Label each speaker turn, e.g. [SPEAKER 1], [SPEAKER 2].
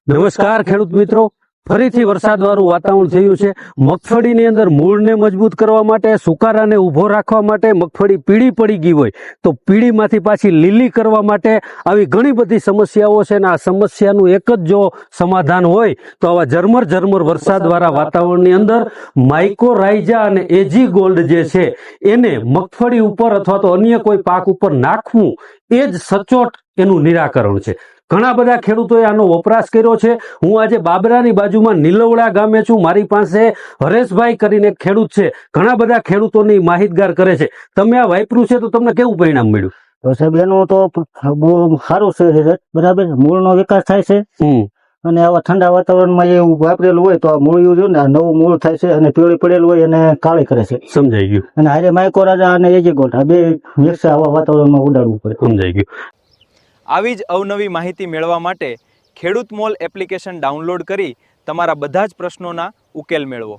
[SPEAKER 1] નમસ્કાર ખેડૂત મિત્રો, ફરીથી વરસાદવાળું વાતાવરણ થયું છે. મગફળીની અંદર મૂળને મજબૂત કરવા માટે, સુકારાને ઊભો રાખવા માટે, મગફળી પીળી પડી ગઈ હોય તો પીળીમાંથી પાછી લીલી કરવા માટે આવી ઘણી બધી સમસ્યાઓ છે. અને આ સમસ્યાનું એક જ જો સમાધાન હોય તો આવા ઝરમર વરસાદવાળા વાતાવરણની અંદર માઇકોરાઇઝા અને એજી ગોલ્ડ જે છે એને મગફળી ઉપર અથવા તો અન્ય કોઈ પાક ઉપર નાખવું એ જ સચોટ એનું નિરાકરણ છે. ઘણા બધા ખેડૂતોએ આનો વપરાશ કર્યો છે. હું આજે બાબરાની બાજુમાં નીલવડા ગામે છું. મારી પાસે હરેશભાઈ કરીને એક ખેડૂત છે. ઘણા બધા ખેડૂતોની માહિતગાર કરે છે. તમે આ વાપર્યું છે તો તમને કેવું પરિણામ મળ્યું?
[SPEAKER 2] તો સાહેબ એનું તો બહુ સારું છે, બરાબર. મૂળનો વિકાસ થાય છે અને આવા ઠંડા વાતાવરણમાં એવું વાપરેલું હોય તો આ મૂળિયું જો ને નવું મૂળ થાય છે અને પીળી પડેલું હોય અને કાળી કરે છે.
[SPEAKER 1] સમજાઈ ગયું.
[SPEAKER 2] અને હારે માઇકોરાઇઝા અને એજી ગોલ્ડ આ બે મિક્સ આવા વાતાવરણમાં ઉડાડવું પડે.
[SPEAKER 1] સમજાઈ ગયું.
[SPEAKER 3] આવી જ અવનવી માહિતી મેળવવા માટે ખેડૂત મોલ એપ્લિકેશન ડાઉનલોડ કરી તમારા બધા જ પ્રશ્નોના ઉકેલ મેળવો.